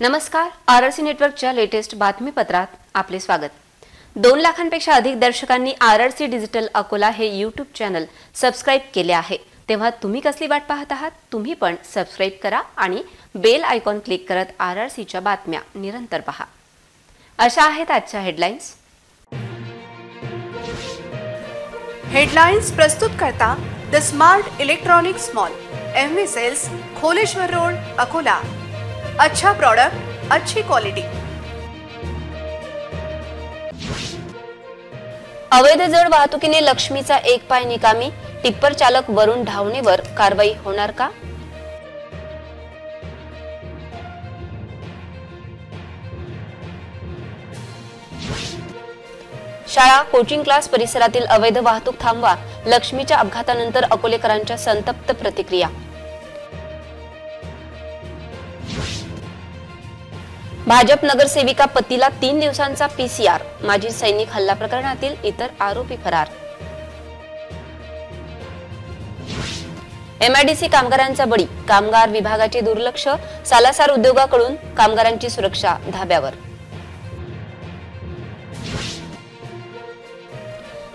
नमस्कार, आरआरसी नेटवर्कच्या लेटेस्ट बातमीपत्रात आपले स्वागत। 2 लाखांपेक्षा अधिक दर्शकांनी आरआरसी डिजिटल अकोला हे यूट्यूब चॅनल सबस्क्राइब केले आहे। तेव्हा तुम्ही कसली वाट पाहत आहात? तुम्ही पण सबस्क्राइब करा आणि बेल आयकॉन क्लिक करत आरआरसीच्या बातम्या निरंतर पहा। अशा आहेत आजच्या हेडलाईन्स। हेडलाइंस प्रस्तुत करता the smart electronics mall, MV sales, Kholeshwar road, Akola. अच्छा प्रोडक्ट, अच्छी क्वालिटी। अवैध जड वाहतुकीने लक्ष्मीचा एक पाय निकामी, टिप्पर चालक वरुण ढावणेवर कारवाई होणार का? शाळा, कोचिंग क्लास परिसरातील अवैध वाहतूक थांबवा, लक्ष्मीच्या अपघातानंतर अकोलेकरांच्या संतप्त प्रतिक्रिया। भाजप नगरसेविका पतीला 3 दिवसांचा पीसीआर, माजी सैनिक हल्ला प्रकरणातील इतर आरोपी फरार। एमआयडीसी कामगारांचा बळी, कामगार विभागाचे दुर्लक्ष, सालासार उद्योगाकडून कामगारांची सुरक्षा धाब्यावर।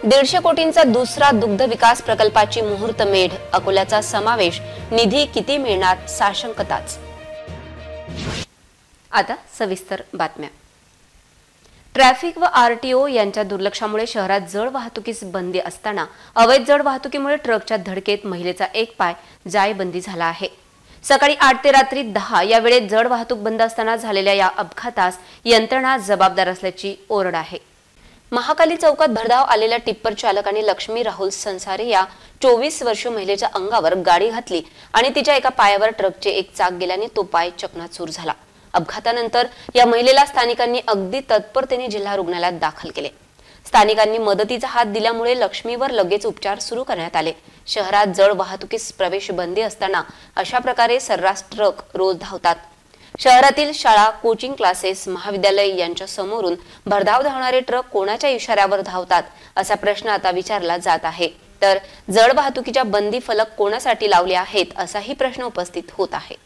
150 कोटींचा दुसरा दुग्ध विकास प्रकल्पाची मुहूर्तमेढ, अकोल्याचा समावेश, निधी किती मिळणार साशंकताच। आता सविस्तर बातम्या। ट्रॅफिक व आरटीओ यांच्या दुर्लक्षामुळे शहरात जड वाहतुकीस बंदी असताना अवैध जड वाहतुकीमुळे ट्रकच्या धडकेत महिलेचा एक पाय जायबंदी झाला आहे। सकाळी 8 ते रात्री 10 या वेळेत जड वाहतूक बंद असताना झालेल्या या अपघातास यंत्रणा जबाबदार असल्याची ओरड आहे। महाकाली चौकात भरधाव आलेल्या टिप्पर चालकाने लक्ष्मी राहुल संसारे या 24 वर्षीय महिलेच्या अंगावर गाडी घातली आणि तिच्या एका पायावर ट्रकचे एक चाक गेल्याने तो पाय चकनाचूर झाला। अपघातानंतर या महिलेला स्थानिकांनी अगदी तत्परतेने जिल्हा रुग्णालयात दाखल केले। स्थानिकांनी मदतीचा हात दिल्यामुळे लक्ष्मीवर लगेच उपचार सुरू करण्यात आले। शहरात जड वाहतुकीस प्रवेश बंदी असताना अशा प्रकारे सर्रास ट्रक रोज धावतात। शहरातील शाळा, कोचिंग क्लासेस, महाविद्यालय यांच्या समोरून भरधाव धावणारे ट्रक कोणाच्या इशाऱ्यावर धावतात असा प्रश्न आता विचारला जात आहे। तर जड वाहतुकीच्या बंदी फलक कोणासाठी लावले आहेत असाही प्रश्न उपस्थित होत आहे।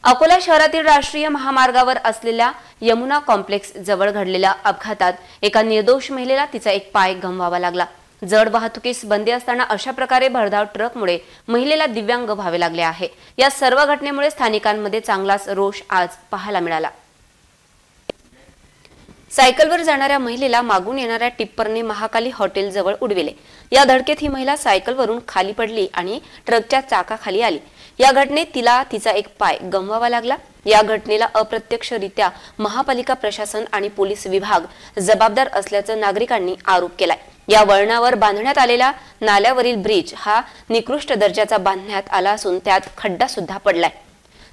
अकोला शहरातील राष्ट्रीय महामार्गावर असलेल्या यमुना कॉम्प्लेक्स जवळ घडलेल्या अपघातात एका निर्दोष महिलेला तिचा एक पाय गमवावा लागला। जड वाहतुकीस बंदी असताना अशा प्रकारे भरधाव ट्रकमुळे महिलेला दिव्यांग व्हावे लागले आहे। या सर्व घटनेमुळे स्थानिकांमध्ये चांगलाच रोष आज पाहायला मिळाला। सायकलवर जाणाऱ्या महिलेला मागून येणाऱ्या टिप्परने महाकाली हॉटेल जवळ उडविले। या धडकेत ही महिला सायकलवरून खाली पडली आणि ट्रकच्या चाकाखाली आली। या घटनेत तिला तिचा एक पाय गमवावा लागला। या घटनेला अप्रत्यक्षरित्या महापालिका प्रशासन आणि पोलीस विभाग जबाबदार असल्याचं नागरिकांनी आरोप केलाय। या वळणावर बांधण्यात आलेला नाल्यावरील ब्रिज हा निकृष्ट दर्जाचा बांधण्यात आला असून त्यात खड्डा सुद्धा पडलाय।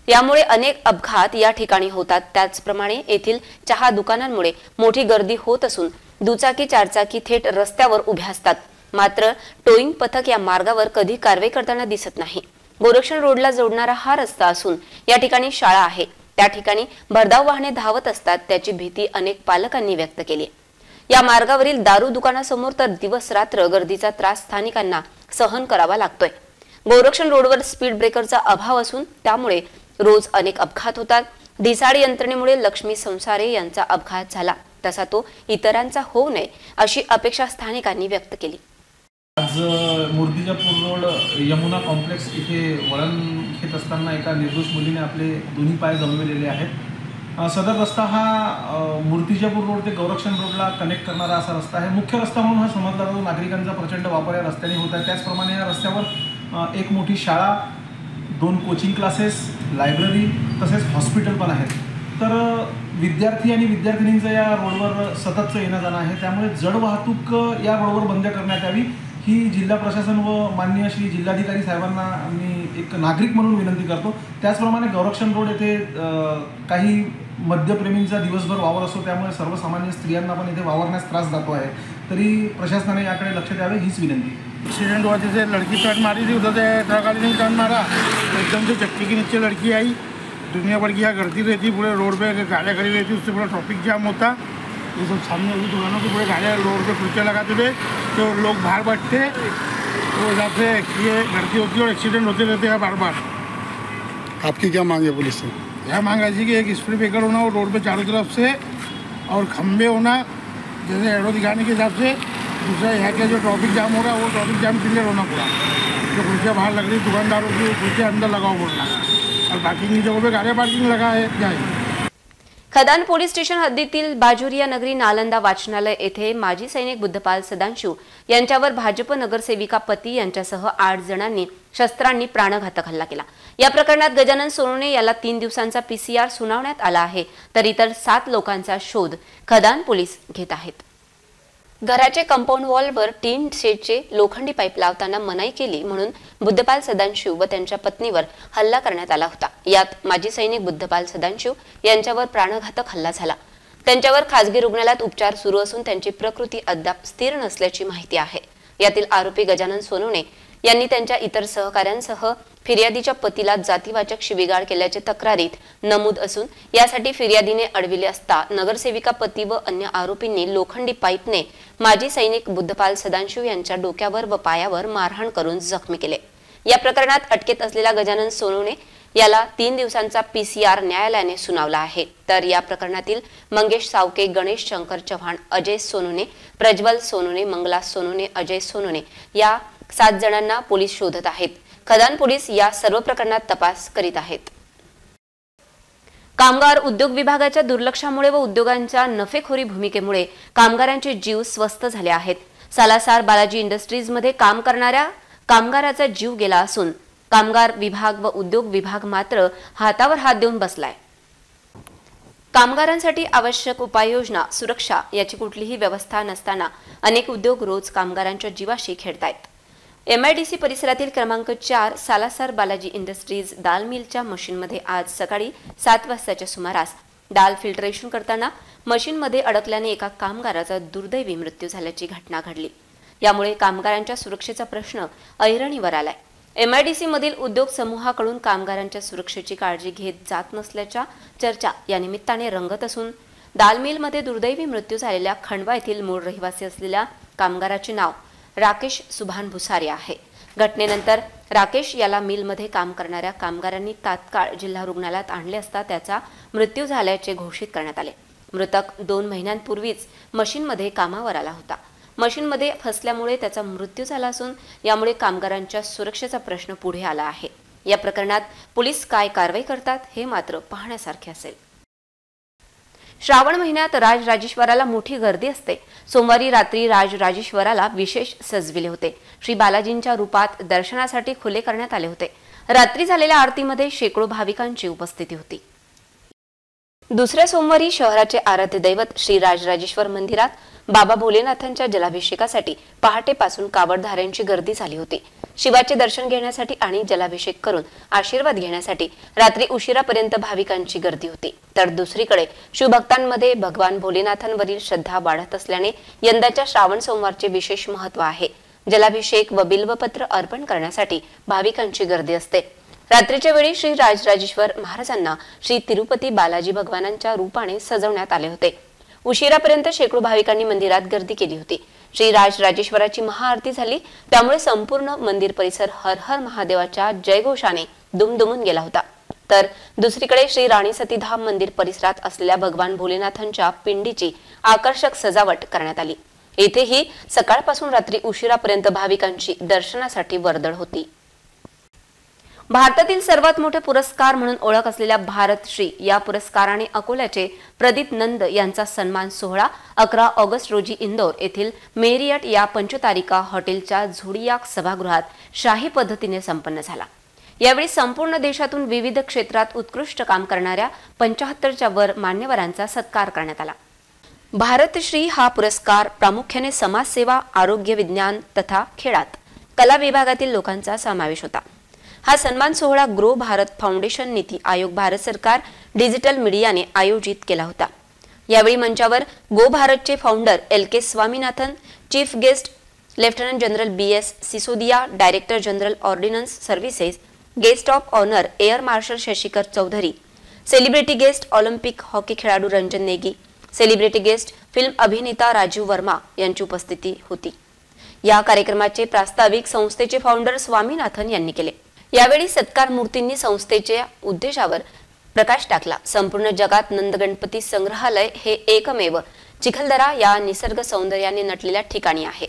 यामुळे अनेक अपघात या ठिकाणी होतात। त्याचप्रमाणे येथील चहा दुकानांमुळे मोठी गर्दी होत असून दुचाकी, चारचाकी थेट रस्त्यावर उभ्या असतात। मात्र टोईंग पथक या मार्गावर कधी कारवाई करताना दिसत नाही। गोरक्षण रोडला जोडणारा हा रस्ता असून या ठिकाणी शाळा आहे। त्या ठिकाणी भरधाव वाहने धावत असतात, त्याची भीती अनेक पालकांनी व्यक्त केली। या मार्गावरील दारू दुकानासमोर तर दिवस रात्र गर्दीचा त्रास स्थानिकांना सहन करावा लागतोय। गोरक्षण रोडवर स्पीड ब्रेकरचा अभाव असून त्यामुळे रोज अनेक अपघात होतात। ढिसाळ यंत्रणेमुळे लक्ष्मी संसारे यांचा अपघात झाला, तसा तो इतरांचा होऊ नये अशी अपेक्षा स्थानिकांनी व्यक्त केली। आज मूर्तिजापूर रोड यमुना कॉम्प्लेक्स इथे वळण घेत असताना एका निर्दोष मुलीने आपले दोन्ही पाय गमावलेले आहेत। सदर रस्ता हा मूर्तिजापूर रोड ते गोरक्षण रोडला कनेक्ट करणारा असा रस्ता आहे। मुख्य रस्ता म्हणून हा समजला जातो। नागरिकांचा प्रचंड वापर या रस्त्याने होत आहे। त्याचप्रमाणे या रस्त्यावर एक मोठी शाळा, 2 कोचिंग क्लासेस, लायब्ररी तसेच हॉस्पिटल पण आहेत। तर विद्यार्थी आणि विद्यार्थिनींचं या रोडवर सततचं येणं जाणं आहे। त्यामुळे जड वाहतूक या रोडवर बंद करण्यात यावी ही जिल्हा प्रशासन व माननीय श्री जिल्हाधिकारी साहेबांना मी एक नागरिक म्हणून विनंती करतो। त्याचप्रमाणे गोरक्षण रोड येथे काही मद्यप्रेमींचा दिवसभर वावर असतो, त्यामुळे सर्वसामान्य स्त्रियांना पण इथे वावरण्यास त्रास जातो आहे। तरी प्रशासनाने याकडे लक्ष द्यावे हीच विनंती। एक्सीडेंट हुआ जैसे लड़की टर्न मारी थी, उधर से ट्रक वाले ने टर्न मारा, एकदम से चक्की के नीचे लड़की आई। दुनिया भर की यहाँ गर्दी रहती, पूरे रोड पे गाड़ियाँ खड़ी रहती, उससे पूरा ट्रैफिक जाम होता। ये सब सामने उस दुकानों के पूरे गाड़ियाँ रोड पे फुलके लगाते थे, तो लोग बाहर बैठते, तो वजह से ये गर्दी होती है और एक्सीडेंट होते रहते हैं बार बार। आपकी क्या मांग है पुलिस से? यह मांग ऐसी कि एक स्पीड ब्रेकर होना और रोड पे चारों तरफ से, और खंबे होना जैसे एरो दिखाने के हिसाब से। दूसरा यहाँ के जो ट्रैफिक जाम हो रहा है वो ट्रैफिक जाम क्लियर होना पूरा। जो कुर्सियाँ बाहर लग रही दुकानदारों की, कुर्सियाँ अंदर लगाओ बोलना, और बाकी की जगहों पे गाड़ियाँ पार्किंग लगा है जाए। खदान पोलीस स्टेशन हद्दीतील बाजुरिया नगरी नालंदा वाचनालय येथे माजी सैनिक बुद्धपाल सदांशू यांच्यावर भाजप नगरसेविका पती यांच्यासह 8 जणांनी शस्त्रांनी प्राणघातक हल्ला केला। या प्रकरणात गजानन सोनवणे याला 3 दिवसांचा पीसीआर सुनावण्यात आला आहे, तर इतर 7 लोकांचा शोध खदान पोलीस घेत आहेत। घराचे कंपाऊंड वॉलवर टीन शेडचे लोखंडी पाईप लावताना मनाई केली म्हणून बुद्धपाल सदांशू व त्यांच्या पत्नीवर हल्ला करण्यात आला होता। यात माजी सैनिक बुद्धपाल सदांशू यांच्यावर प्राणघातक हल्ला झाला। त्यांच्यावर खासगी रुग्णालयात उपचार सुरू असून त्यांची प्रकृती अद्याप स्थिर नसल्याची माहिती आहे। यातील आरोपी गजानन सोनवणे यांनी त्यांच्या इतर सहकाऱ्यांसह फिर्यादीच्या पतीला जातीवाचक शिवीगाळ केल्याचे तक्रारीत नमूद असून यासाठी फिर्यादीने अडविले असता नगरसेविका पती व अन्य आरोपींनी लोखंडी पाईपने माजी सैनिक बुद्धपाल सदांशू यांच्या डोक्यावर व पायावर मारहाण करून जखमी केले। या प्रकरणात अटकेत असलेला गजानन सोनवणे याला 3 दिवसांचा पीसीआर न्यायालयाने सुनावला आहे, तर या प्रकरणातील मंगेश सावके, गणेश शंकर चव्हाण, अजय सोनवणे, प्रज्वल सोनवणे, मंगला सोनवणे, अजय सोनवणे या 7 जणांना पोलीस शोधत आहेत। खदान पोलीस या सर्व प्रकरणात तपास करीत आहेत। कामगार उद्योग विभागाच्या दुर्लक्षामुळे व उद्योगांच्या नफेखोरी भूमिकेमुळे कामगारांचे जीव स्वस्थ झाले आहेत। सालासार बालाजी इंडस्ट्रीजमध्ये काम करणाऱ्या कामगाराचा जीव गेला असून कामगार विभाग व उद्योग विभाग मात्र हातावर हात देऊन बसलाय। कामगारांसाठी आवश्यक उपाययोजना, सुरक्षा याची कुठलीही व्यवस्था नसताना अनेक उद्योग रोज कामगारांच्या जीवाशी खेळतायत। MIDC परिसरातील क्रमांक 4 सालासार बालाजी इंडस्ट्रीज दाल मिलच्या मशीनमध्ये आज सकाळी 7 वाजताच्या सुमारास दाल फिल्टरेशन करताना मशीनमध्ये अडकल्याने एका कामगाराचा दुर्दैवी मृत्यू झाल्याची घटना घडली। यामुळे कामगारांच्या सुरक्षेचा प्रश्न ऐरणीवर आलाय। MIDC मधील उद्योग समूहाकडून कामगारांच्या सुरक्षेची काळजी घेत जात नसल्याच्या चर्चा या निमित्ताने रंगत असून दाल मिलमध्ये दुर्दैवी मृत्यू झालेल्या खंडवा येथील मूळ रहिवासी असलेल्या कामगाराचे नाव राकेश सुभान भुसारे आहे। घटनेनंतर राकेश याला मिलमध्ये काम करणाऱ्या कामगारांनी तात्काळ जिल्हा रुग्णालयात आणले असता त्याचा मृत्यू झाल्याचे घोषित करण्यात आले। मृतक 2 महिन्यांपूर्वीच मशीनमध्ये कामावर आला होता। मशीनमध्ये फसल्यामुळे त्याचा मृत्यू झाला असून यामुळे कामगारांच्या सुरक्षेचा प्रश्न पुढे आला आहे। या प्रकरणात पोलीस काय कारवाई करतात हे मात्र पाहण्यासारखे असेल। श्रावण महिन्यात राजराजेश्वराला मोठी गर्दी असते। सोमवारी रात्री राजराजेश्वराला विशेष सजविले होते। श्री बालाजींच्या रूपात दर्शनासाठी खुले करण्यात आले होते। रात्री झालेल्या आरतीमध्ये शेकडो भाविकांची उपस्थिती होती। दुसऱ्या सोमवारी शहराचे आराध्य दैवत श्री राजराजेश्वर मंदिरात बाबा भोलेनाथांच्या जलाभिषेकासाठी पहाटेपासून कावडधाऱ्यांची गर्दी झाली होती। शिवाचे दर्शन घेण्यासाठी आणि जलाभिषेक करून आशीर्वाद घेण्यासाठी रात्री उशिरापर्यंत भाविकांची गर्दी होती। तर दुसरीकडे शिवभक्तांमध्ये भगवान भोलेनाथांवरील श्रद्धा वाढत असल्याने यंदाच्या श्रावण सोमवारचे विशेष महत्त्व आहे। जलाभिषेक व बिल्वपत्र अर्पण करण्यासाठी भाविकांची गर्दी असते। रात्रीच्या वेळी श्री राजराजेश्वर महाराजांना श्री तिरुपती बालाजी भगवानांच्या रूपाने सजवण्यात आले होते। उशिरापर्यंत शेकडो भाविकांनी मंदिरात गर्दी केली होती। श्री राजराजेश्वराची महाआरती झाली, त्यामुळे संपूर्ण मंदिर परिसर हर हर महादेवाच्या जयघोषाने दुमदुमून गेला होता। तर दुसरीकडे श्री राणी सतीधाम मंदिर परिसरात असलेल्या भगवान भोलेनाथांच्या पिंडीची आकर्षक सजावट करण्यात आली। येथेही सकाळपासून रात्री उशिरापर्यंत भाविकांची दर्शनासाठी वर्दळ होती। भारतातील सर्वात मोठे पुरस्कार म्हणून ओळख असलेल्या भारतश्री या पुरस्काराने अकोल्याचे प्रदीप नंद यांचा सन्मान सोहळा 11 ऑगस्ट रोजी इंदोर येथील मेरियट या पंचतारिका हॉटेलच्या झोडियाक सभागृहात शाही पद्धतीने संपन्न झाला। यावेळी संपूर्ण देशातून विविध क्षेत्रात उत्कृष्ट काम करणाऱ्या 75च्या वर मान्यवरांचा सत्कार करण्यात आला। भारतश्री हा पुरस्कार प्रामुख्याने समाजसेवा, आरोग्य, विज्ञान तथा खेळात कला विभागातील लोकांचा समावेश होता। हा सन्मान सोहळा ग्रो भारत फाउंडेशन, नीती आयोग, भारत सरकार, डिजिटल मीडियाने आयोजित केला होता। यावेळी मंचावर गो भारतचे founder LK Swaminathan, chief guest lieutenant general BS Sisodia, director general ordnance services, guest of honour air marshal Shashikar Chaudhari, celebrity guest Olympic hockey खेळाडू Ranjan Negi, celebrity guest film अभिनेता राजीव वर्मा यांची उपस्थिती होती। या कार्यक्रमाचे प्रास्ताविक संस्थेचे फाउंडर स्वामीनाथन यांनी केले। यावेळी सत्कार मूर्तींनी संस्थेच्या उद्देशावर प्रकाश टाकला। संपूर्ण जगात नंदगणपती संग्रहालय हे एकमेव चिखलदरा या निसर्ग सौंदर्याने नटलेल्या ठिकाणी आहे।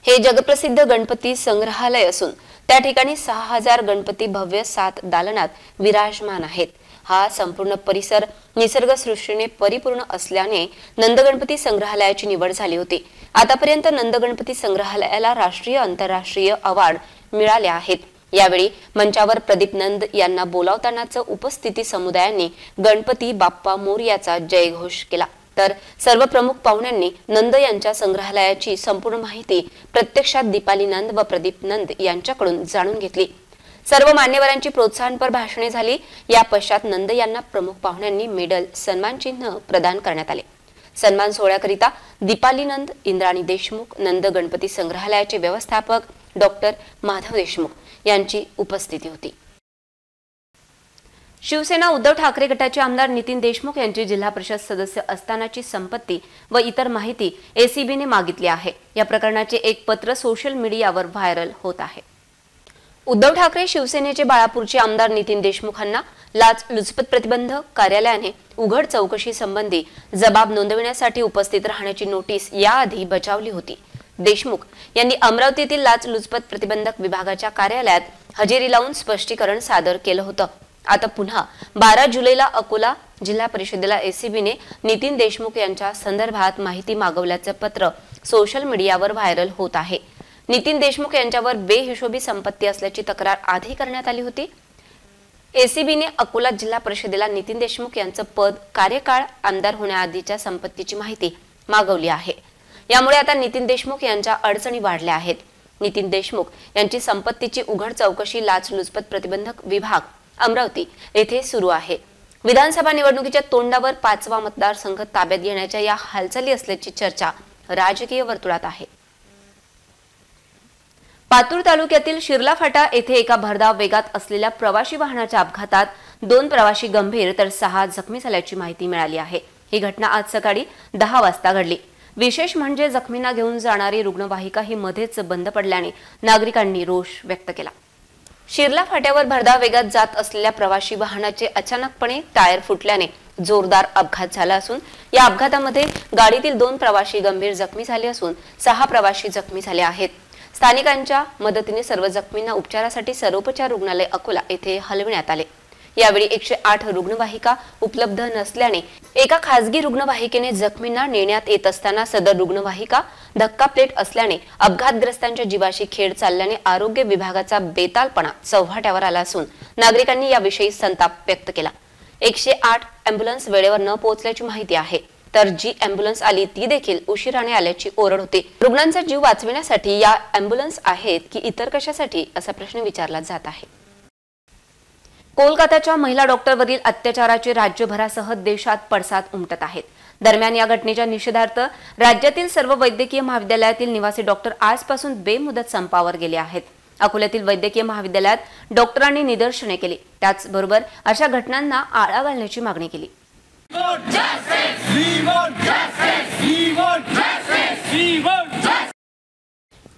हे जगप्रसिद्ध गणपती संग्रहालय असून त्या ठिकाणी 6000 गणपती भव्य 7 दालनात विराजमान आहेत। हा संपूर्ण परिसर निसर्गसृष्टीने परिपूर्ण असल्याने नंदगणपती संग्रहालयाची निवड झाली होती। आतापर्यंत नंदगणपती संग्रहालयाला राष्ट्रीय आंतरराष्ट्रीय अवॉर्ड मिळाले आहेत। यावेळी मंचावर प्रदीप नंद यांना बोलावतानाच उपस्थिती समुदायांनी गणपती बाप्पा मोरयाचा जयघोष केला। तर सर्व प्रमुख पाहुण्यांनी नंद यांच्या संग्रहालयाची संपूर्ण माहिती प्रत्यक्षात दीपाली नंद व प्रदीप नंद यांच्याकडून जाणून घेतली। सर्व मान्यवरांची प्रोत्साहनपर भाषणे झाली। या पश्चात नंद यांना प्रमुख पाहुण्यांनी मेडल सन्मान चिन्ह प्रदान करण्यात आले। सन्मान सोहळ्याकरिता दीपाली नंद, इंद्राणी देशमुख, नंद गणपती संग्रहालयाचे व्यवस्थापक डॉक्टर माधव देशमुख यांची उपस्थिती होती। शिवसेना उद्धव ठाकरे गटाचे आमदार नितीन देशमुख यांची जिल्हा परिषद सदस्य असतानाची संपत्ती व इतर माहिती एसीबीने मागितली आहे। या प्रकरणाचे एक पत्र सोशल मीडियावर व्हायरल होत आहे। उद्धव ठाकरे शिवसेनेचे बाळापूरचे आमदार नितीन देशमुखांना लाचलुचपत प्रतिबंधक कार्यालयाने उघड चौकशी संबंधी जबाब नोंदविण्यासाठी उपस्थित राहण्याची नोटीस याआधी बजावली होती। देशमुख यांनी अमरावतीतील लाचलुचपत प्रतिबंधक विभागाच्या कार्यालयात हजेरी लावून स्पष्टीकरण सादर केलं होतं। आता पुन्हा 12 जुलैला अकोला जिल्हा परिषदेला एसीबीने नितीन देशमुख यांच्या संदर्भात माहिती मागवल्याचं पत्र सोशल मीडियावर व्हायरल होत आहे। नितीन देशमुख यांच्यावर बेहिशोबी संपत्ती असल्याची तक्रार आधी करण्यात आली होती। एसीबीने अकोला जिल्हा परिषदेला नितीन देशमुख यांचं पद, कार्यकाळ, आमदार होण्याआधीच्या संपत्तीची माहिती मागवली आहे। यामुळे आता नितीन देशमुख यांच्या अडचणी वाढल्या आहेत। नितीन देशमुख यांची संपत्तीची उघड चौकशी लाचलुचपत प्रतिबंधक विभाग अमरावती येथे सुरू आहे। विधानसभा निवडणुकीच्या तोंडावर 5वा मतदारसंघ ताब्यात घेण्याच्या या हालचाली असल्याची चर्चा राजकीय वर्तुळात आहे। पातूर तालुक्यातील शिरला फाटा येथे एका भरधाव वेगात असलेल्या प्रवासी वाहनाच्या अपघातात 2 प्रवासी गंभीर तर 6 जखमी झाल्याची माहिती मिळाली आहे। ही घटना आज सकाळी 10 वाजता घडली। विशेष म्हणजे जखमींना घेऊन जाणारी रुग्णवाहिका ही मध्येच बंद पडल्याने नागरिकांनी रोष व्यक्त केला। शिरला फाट्यावर भरधाव वेगात जात असलेल्या प्रवासी वाहनाचे अचानकपणे टायर फुटल्याने जोरदार अपघात झाला असून या अपघातामध्ये गाडीतील 2 प्रवासी गंभीर जखमी झाले असून 6 प्रवासी जखमी झाले आहेत। स्थानिकांच्या मदतीने सर्व जखमींना उपचारासाठी सर्वोपचार रुग्णालय अकोला येथे हलविण्यात आले। यावेळी 108 रुग्णवाहिका उपलब्ध नसल्याने एका खासगी रुग्णवाहिकेने जखमींना नेण्यात येत असताना सदर रुग्णवाहिका धक्का प्लेट असल्याने अपघातग्रस्तांच्या जीवाशी खेळ चालल्याने आरोग्य विभागाचा बेतालपणा चव्हाट्यावर आला असून नागरिकांनी याविषयी संताप व्यक्त केला। 108 अँब्युलन्स वेळेवर न पोहोचल्याची माहिती आहे, तर जी अँब्युलन्स आली ती देखील उशिराने आल्याची ओरड होती। रुग्णांचा जीव वाचविण्यासाठी या अँब्युलन्स आहेत की इतर कशासाठी असा प्रश्न विचारला जात आहे। कोलकाताच्या महिला डॉक्टरवरील अत्याचाराचे राज्यभरासह देशात पडसाद उमटत आहेत। दरम्यान या घटनेच्या निषेधार्थ राज्यातील सर्व वैद्यकीय महाविद्यालयातील निवासी डॉक्टर आजपासून बेमुदत संपावर गेले आहेत। अकोल्यातील वैद्यकीय महाविद्यालयात डॉक्टरांनी निदर्शने केली, त्याचबरोबर अशा घटनांना आळा घालण्याची मागणी केली।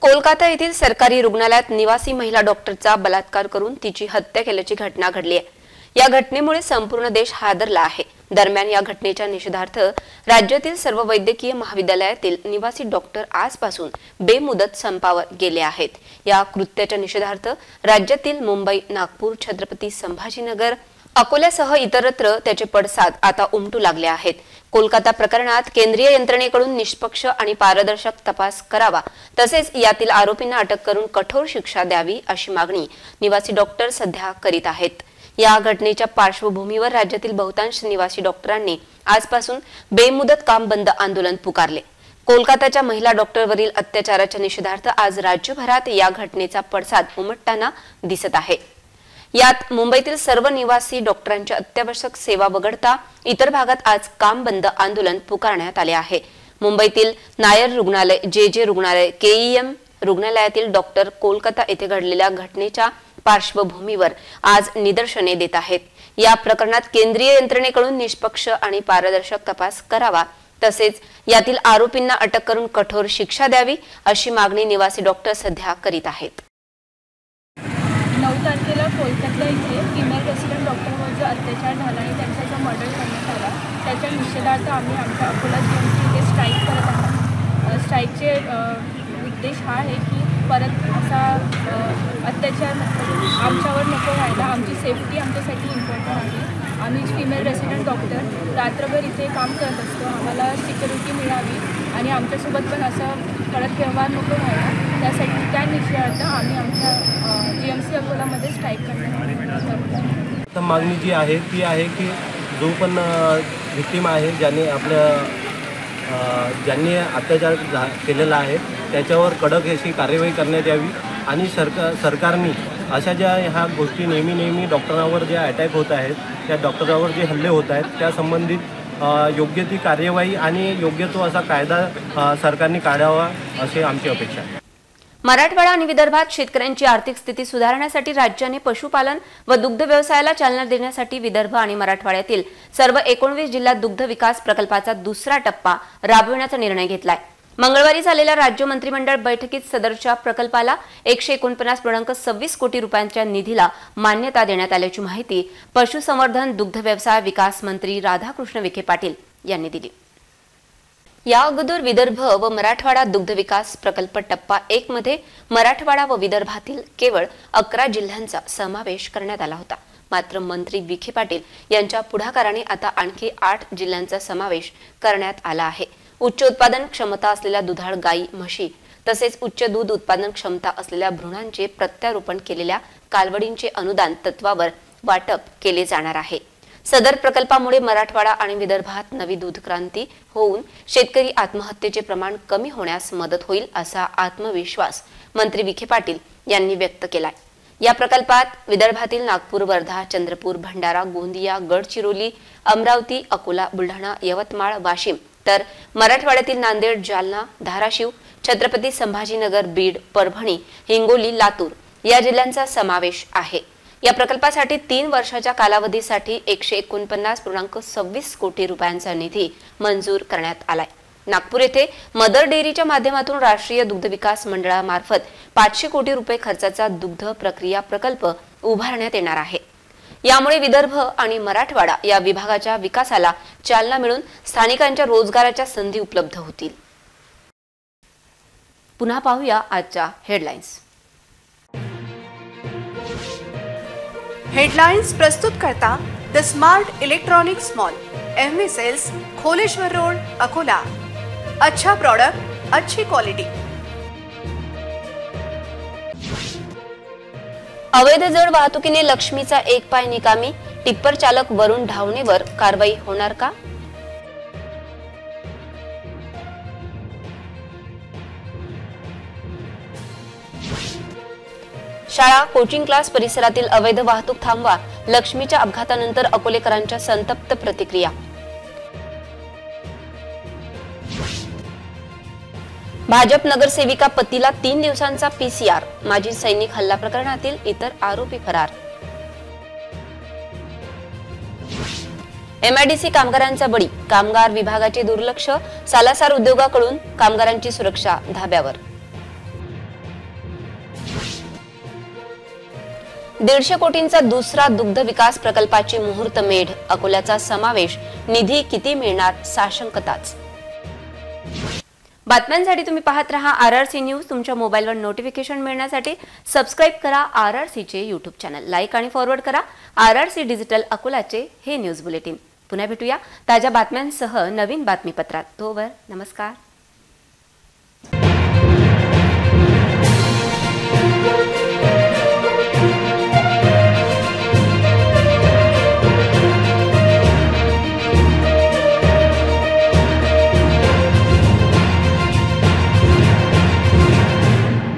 कोलकाता येथील सरकारी रुग्णालयात निवासी महिला डॉक्टरचा बलात्कार करून तिची हत्या केल्याची घटना घडली आहे। या घटनेमुळे संपूर्ण देश हादरला आहे। दरम्यान या घटनेच्या निषेधार्थ राज्यातील सर्व वैद्यकीय महाविद्यालयातील निवासी डॉक्टर आजपासून बेमुदत संपावर गेले आहेत। या कृत्याच्या निषेधार्थ राज्यातील मुंबई, नागपूर, छत्रपती संभाजीनगर, अकोल्यासह इतरत्र त्याचे पडसाद आता उमटू लागले आहेत। कोलकाता प्रकरणात केंद्रीय यंत्रणेकडून निष्पक्ष आणि पारदर्शक तपास करावा, तसेच यातील आरोपींना अटक करून कठोर शिक्षा द्यावी अशी मागणी निवासी डॉक्टर सध्या करीत आहेत। या घटनेच्या पार्श्वभूमीवर राज्यातील बहुतांश निवासी डॉक्टरांनी आजपासून बेमुदत काम बंद आंदोलन पुकारले। कोलकाताच्या महिला डॉक्टरवरील अत्याचाराच्या निषेधार्थ आज राज्यभरात या घटनेचा पडसाद उमटताना दिसत आहे। यात मुंबईतील सर्व निवासी डॉक्टरांच्या अत्यावश्यक सेवा वगळता इतर भागात आज काम बंद आंदोलन पुकारण्यात आले आहे। मुंबईतील नायर रुग्णालय, जे रुग्णालय, केईएम रुग्णालयातील डॉक्टर कोलकाता येथे घडलेल्या घटनेच्या पार्श्वभूमीवर आज निदर्शने देत आहेत। या प्रकरणात केंद्रीय यंत्रणेकडून निष्पक्ष आणि पारदर्शक तपास करावा, तसेच यातील आरोपींना अटक करून कठोर शिक्षा द्यावी अशी मागणी निवासी डॉक्टर सध्या करीत आहेत। 9 तारखेला कोलकाता येथे फिमेल रेसिडेंट डॉक्टरवर जो अत्याचार झाला आणि त्यांचा जो मर्डर करण्यात आला त्याच्या निषेधार्थ आम्ही आमच्या अकोला GMC इथे स्ट्राईक करत आहोत. स्ट्राईकचे उद्देश हा आहे की परत असा अत्याचार आमच्यावर नको व्हायला. आमची सेफ्टी आमच्यासाठी इम्पॉर्टंट आहे. आम्ही फिमेल रेसिडेंट डॉक्टर रात्रभर इथे काम करत असतो. आम्हाला सिक्युरिटी मिळावी आणि आमच्यासोबत पण असं परत व्यवहार नको व्हायला, त्यासाठी त्या निषेधार्थ आम्ही आमच्या GMC अकोलामध्ये स्ट्राईक करणार. तर मागणी जी आहे ती आहे की जो पण व्हिक्टीम आहे ज्यांनी अत्याचार केलेला आहे त्याच्यावर कडक अशी कार्यवाही करण्यात यावी आणि सरकारने अशा ज्या ह्या गोष्टी नेहमी डॉक्टरांवर ज्या अटॅक होत आहेत, त्या डॉक्टरांवर जे हल्ले होत आहेत त्या संबंधित योग्य ती कार्यवाही आणि योग्य तो असा कायदा सरकारने काढावा अशी आमची अपेक्षा आहे. मराठवाडा आणि विदर्भात शेतकऱ्यांची आर्थिक स्थिती सुधारण्यासाठी राज्याने पशुपालन व दुग्ध व्यवसायाला चालना देण्यासाठी विदर्भ आणि मराठवाड्यातील सर्व 19 जिल्हा दुग्ध विकास प्रकल्पाचा दुसरा टप्पा राबविण्याचा निर्णय घेतलाय. मंगळवारी झालेल्या राज्य मंत्रिमंडळ बैठकीत सदरच्या प्रकल्पाला 149.26 कोटी रुपयांच्या निधीला मान्यता देण्यात आल्याची माहिती पशुसंवर्धन दुग्ध व्यवसाय विकास मंत्री राधाकृष्ण विखे पाटील यांनी दिली. या अगोदर विदर्भ व मराठवाडा दुग्ध विकास प्रकल्प टप्पा 1 मध्ये मराठवाडा व विदर्भातील केवळ 11 जिल्ह्यांचा समावेश करण्यात आला होता. मात्र मंत्री विखे पाटील यांच्या पुढाकाराने आता आणखी 8 जिल्ह्यांचा समावेश करण्यात आला आहे. उच्च उत्पादन क्षमता असलेल्या दुधाळ गाई म्हशी तसेच उच्च दूध उत्पादन क्षमता असलेल्या भ्रूणांचे प्रत्यारोपण केलेल्या कालवडींचे अनुदान तत्वावर वाटप केले जाणार आहे. सदर प्रकल्पामुळे मराठवाडा आणि विदर्भात नवी दूध क्रांती होऊन शेतकरी आत्महत्येचे प्रमाण कमी होण्यास मदत होईल असा आत्मविश्वास मंत्री विखे पाटील यांनी व्यक्त केलाय. या प्रकल्पात विदर्भातील नागपूर, वर्धा, चंद्रपूर, भंडारा, गोंदिया, गडचिरोली, अमरावती, अकोला, बुलढाणा, यवतमाळ, वाशिम तर मराठवाड्यातील नांदेड, जालना, धाराशिव, छत्रपती संभाजीनगर, बीड, परभणी, हिंगोली, लातूर या जिल्ह्यांचा समावेश आहे. या प्रकल्पासाठी 3 वर्षाच्या कालावधीसाठी 149.26 कोटी रुपयांचा निधी मंजूर करण्यात आलाय. नागपूर येथे मदर डेअरीच्या माध्यमातून राष्ट्रीय दुग्ध विकास मंडळामार्फत 500 कोटी रुपये खर्चाचा दुग्ध प्रक्रिया प्रकल्प उभारण्यात येणार आहे. यामुळे विदर्भ आणि मराठवाडा या विभागाच्या विकासाला चालना मिळून स्थानिकांच्या रोजगाराच्या संधी उपलब्ध होतील. पुन्हा पाहूया आजच्या हेडलाईन्स. हेडलाइंस प्रस्तुत करता the smart electronics mall, MV sales, Kholeshwar road, Akola. अच्छा प्रोडक्ट, अच्छी क्वालिटी. अवैध जड वाहतुकीने लक्ष्मीचा एक पाय निकामी, टिप्पर चालक वरुण ढावणेवर कारवाई होणार का? शाळा, कोचिंग क्लास परिसरातील अवैध वाहतूक थांबवा, लक्ष्मीच्या अपघातानंतर अकोलेकरांच्या संतप्त प्रतिक्रिया. भाजप नगरसेविका पतीला 3 दिवसांचा PCR, माजी सैनिक हल्ला प्रकरणातील इतर आरोपी फरार. MIDC कामगारांचा बळी, कामगार विभागाचे दुर्लक्ष, सालासार उद्योगाकडून कामगारांची सुरक्षा धाब्यावर. 150 कोटींचा दुसरा दुग्ध विकास प्रकल्पाची मुहूर्त मेढ, अकोल्याचा समावेश, निधी किती मिळणार साशंकताच. बातम्यांसाठी तुम्ही पाहत रहा RRC न्यूज. तुमच्या मोबाईलवर नोटिफिकेशन मिळण्यासाठी सबस्क्राइब करा RRC चे YouTube चॅनल, लाईक आणि फॉरवर्ड करा RRC डिजिटल अकोलाचे हे न्यूज बुलेटिन. पुन्हा भेटूया ताज्या बातम्यांसह नवीन बातमीपत्रात. तोवर नमस्कार.